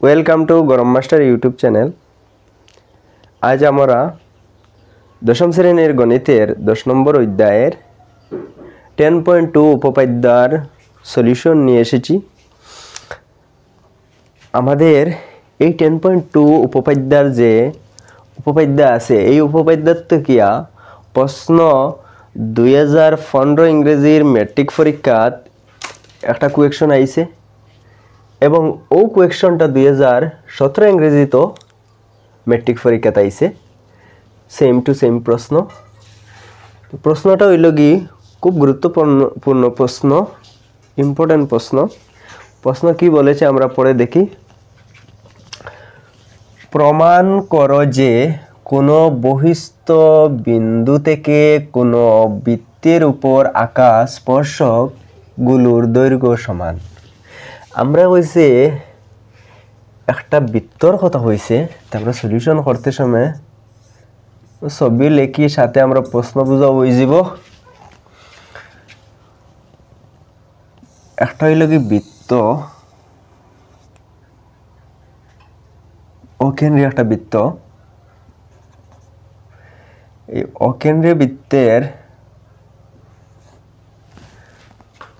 Welcome to গরম master YouTube channel. আজ আমরা দশম শ্রেণীর গণিতের 10 নম্বর অধ্যায়ের 10.2 উপপাদ্যার সলিউশন নিয়ে এসেছি। আমাদের এই 10.2 উপপাদ্যার যে উপপাদ্যা আছে, এই উপপাদ্যার থেকে প্রশ্ন 2015 ইংরেজির ম্যাট্রিক পরীক্ষাত একটা কোয়েকশন আইছে এবং ও কোয়েকশনটা 2017 ইংরেজি তো ম্যাট্রিক পরীক্ষাতে আইছে, সেম টু সেম প্রশ্ন। প্রশ্নটা হইল কি খুব গুরুত্বপূর্ণ প্রশ্ন, ইম্পর্টেন্ট প্রশ্ন কি বলেছে আমরা পড়ে দেখি। প্রমাণ করো যে কোনো বহিস্থ বিন্দু থেকে কোনো বৃত্তের উপর আঁকা স্পর্শকগুলোর দৈর্ঘ্য সমান। আমরা হয়েছে একটা বৃত্তর কথা হয়েছে, আমরা সলিউশন করতে সময় ছবি লেখি, সাথে আমরা প্রশ্ন বুঝা হয়ে যাব। একটা হইল কি বৃত্ত, অকেন্দ্রীয় একটা বৃত্ত। এই অকেন্দ্রীয় বৃত্তের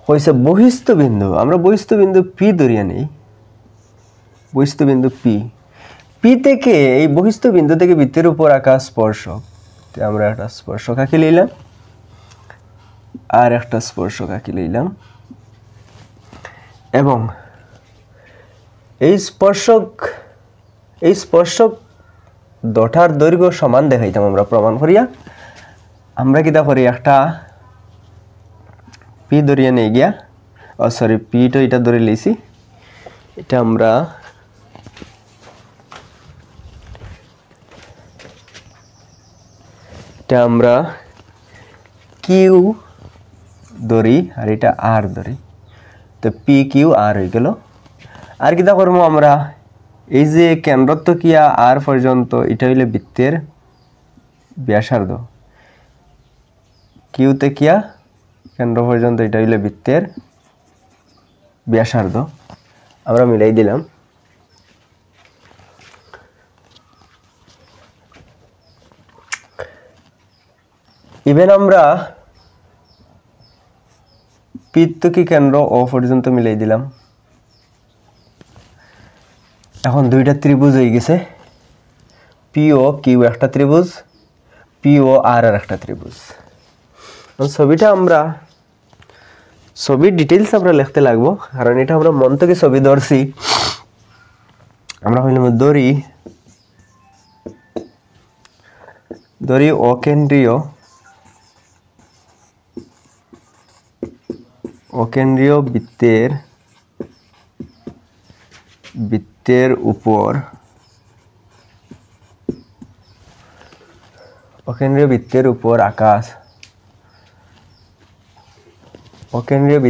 হয়েছে বহিস্থ বিন্দু। আমরা বহিস্থ বিন্দু পি ধরিয়া নেই, বহিস্থ বিন্দু পি থেকে এই বহিস্থ বিন্দু থেকে বৃত্তের উপর আঁকা স্পর্শক, আমরা একটা স্পর্শক আঁকি লইলাম আর একটা স্পর্শক আঁকি লইলাম, এবং এই স্পর্শক দটার দৈর্ঘ্য সমান দেখাইতাম আমরা প্রমাণ করিয়া। আমরা কিতা করি, একটা পি ধরিয়া নেই গিয়া, পি তো এটা ধরে লইছি, এটা আমরা কিউ ধরি আর এটা আর ধরি, তো পি কিউ আর হয়ে গেল। আর কিতা করবো আমরা, এই যে কেন্দ্রত্ব কিয়া আর পর্যন্ত এটা হইলে বৃত্তের ব্যাসার্ধ, কিউতে কিয়া কেন্দ্র পর্যন্ত এটা হইলে বৃত্তের ব্যাসার্ধ, আমরা মিলাই দিলাম। ইভেন আমরা পিত্তকি কেন্দ্র ও পর্যন্ত মিলাই দিলাম। এখন দুইটা ত্রিভুজ হয়ে গেছে, পিও কিউ একটা ত্রিভুজ, পিও আর একটা ত্রিভুজ। ছবিটা ছবির ডিটেইলস আমরা লিখতে লাগবো, কারণ এটা আমরা মন থেকে ছবি ধরছি। আমরা হইলাম ধরি অকেন্দ্রীয় বৃত্তের উপর আকাশ, অকেন্দ্রীয়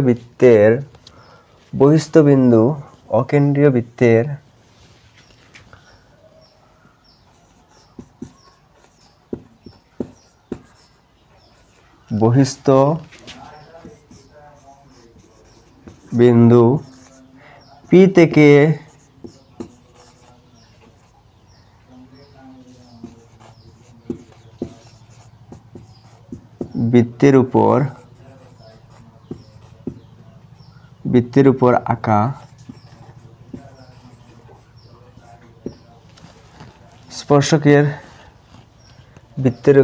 বৃত্তের বহিস্থ বিন্দু, অকেন্দ্রীয় বৃত্তের বহিস্থ বিন্দু পি থেকে বৃত্তের উপর আঁকা স্পর্শকের বৃত্তের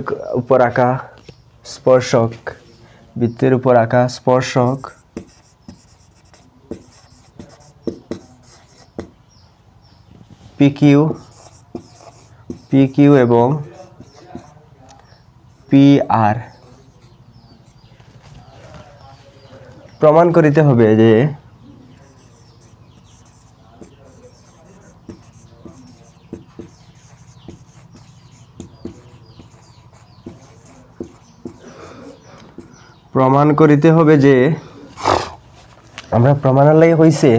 উপর আঁকা স্পর্শক পি কিউ এবং পি আর। প্রমাণ করিতে হবে যে আমরা প্রমাণালয় হইছে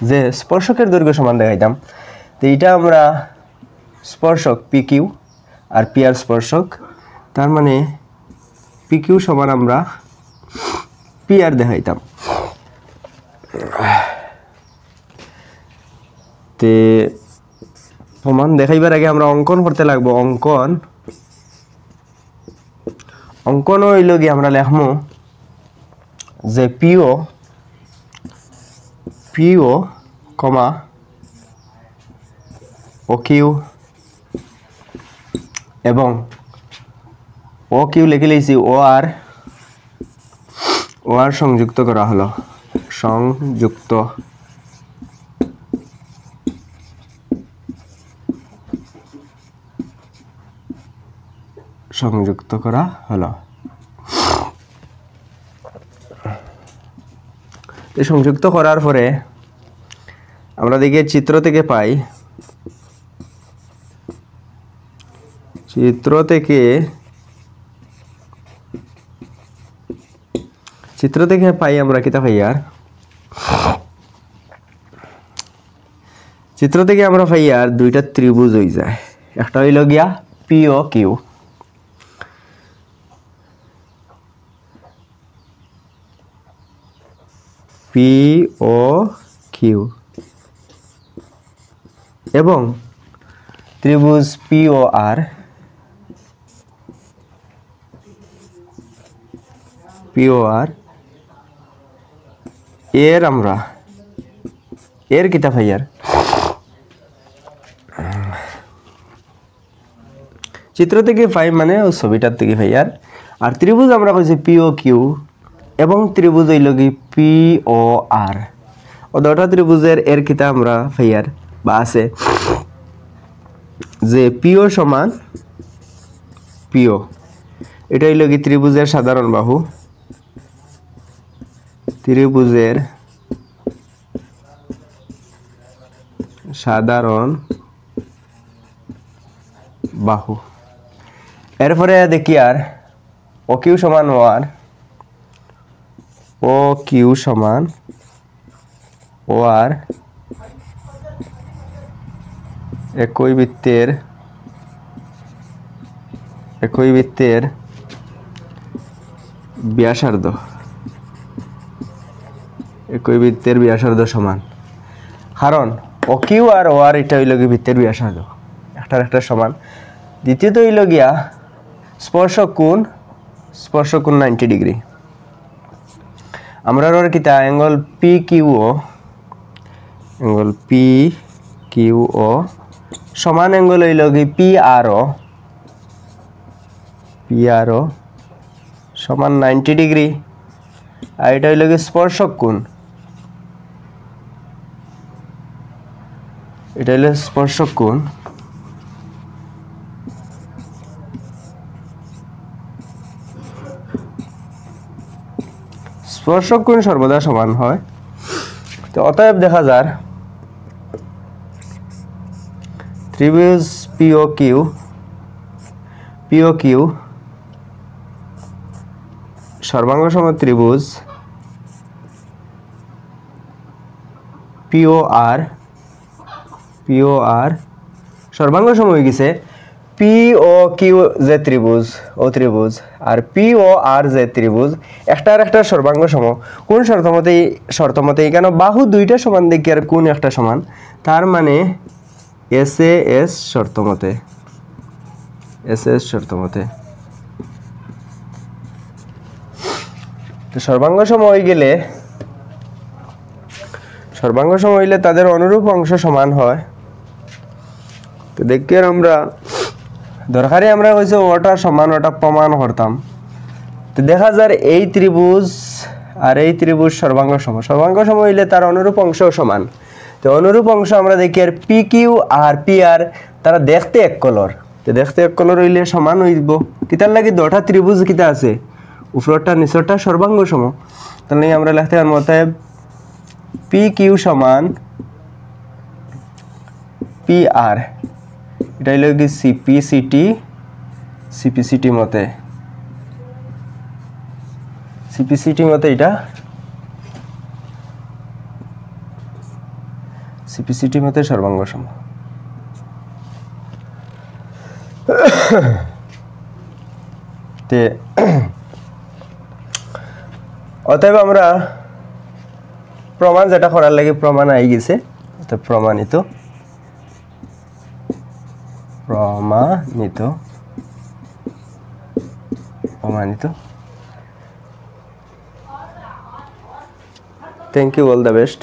যে স্পর্শকের দৈর্ঘ্য সমান দেখাইতাম। তো এটা আমরা স্পর্শক P Q R P R স্পর্শক, তার মানে PQ সমান আমরা পি আর দেখাইতাম। তে প্রমাণ দেখাইবার আগে আমরা অঙ্কন করতে লাগবো। অঙ্কন হইল গিয়ে আমরা লেখমু যে পিও কমা ও কিউ এবং ও কিউ লিখে লিখছি ও আর সংযুক্ত করা হলো, সংযুক্ত করা হলো। সংযুক্ত করার পরে আমরা দেখি চিত্র থেকে পাই, চিত্র থেকে পাই আমরা কিতা পাই আর চিত্র থেকে আমরা পাই আর দুইটা ত্রিভুজ হয়ে যায়। একটা হইল গিয়া পিও কিউ এবং ত্রিভুজ পিওআর এর কিতা ভাইয়ার চিত্র থেকে পাই মানে ও ছবিটার থেকে ভাইয়ার। আর ত্রিভুজ আমরা কইছি পিও কিউ এবং ত্রিভুজ হইল কি পিওআর। ও দুটা ত্রিভুজের এর কিতা আমরা ভাইয়ার বা আছে যে পিও সমান পিও, এটা হইল কি ত্রিভুজের সাধারণ বাহু, ত্রিভুজের সাধারণ বাহু। এরপরে দেখি আর ও কিউ সমান ও আর একই বৃত্তের ব্যাসার্ধ, সমান। কারণ ও কিউ আর ও আর এটা হইল গিয়ে বৃত্তের ব্যাসার্ধ, একটা সমান। দ্বিতীয়ত হইল গিয়া স্পর্শক কোণ 90 ডিগ্রি। আমরা কিতা অ্যাঙ্গল পি কিউ ও সমান অ্যাঙ্গল হইল কি পি আর ও সমান 90 ডিগ্রি। আর এটা হইল কি স্পর্শক কোণ, এটা হইল স্পর্শক কোণ। স্পর্শক কোণ সর্বদা সমান হয়। তো অতএব দেখা যায় ত্রিভুজ পিও কিউ সর্বাঙ্গ সম ত্রিভুজ পিওআর সর্বাঙ্গ সম হয়ে গেছে পিও কিউ যে ত্রিভুজ আর পিওআর যে ত্রিভুজ একটা সর্বাঙ্গ সম। কোন শর্ত মতে কেন বাহু দুইটা সমান দেখি আর কোন একটা সমান, তার মানে এস শর্ত মতে সর্বাঙ্গ সম হইলে তাদের অনুরূপ অংশ সমান হয়। তো দেখি আমরা দরকারি আমরা কইছে ওটা সমান, ওটা প্রমাণ করতাম। তো দেখা যায় এই ত্রিভুজ আর এই ত্রিভুজ সর্বাঙ্গ সম হইলে তার অনুরূপ অংশ সমান। তো অনুরূপ অংশ আমরা দেখি আর P Q R P R তারা দেখতে এক কলর হইলে সমান হইব। কিতার লাগি দুটা ত্রিভুজ কিতা আছে, উপরটা নিচরটা সর্বাঙ্গ সম। তাহলে আমরা লিখতে পারবো অতএব পি কিউ সমান পি আর, এটা হইল কি সিপিসিটি মতে এটা সিপিসিটি মতে সর্বাঙ্গ সম। তে অতএব আমরা প্রমাণ যেটা করার লাগে প্রমাণ আই গেছে, তো প্রমাণিত thank you, all the best.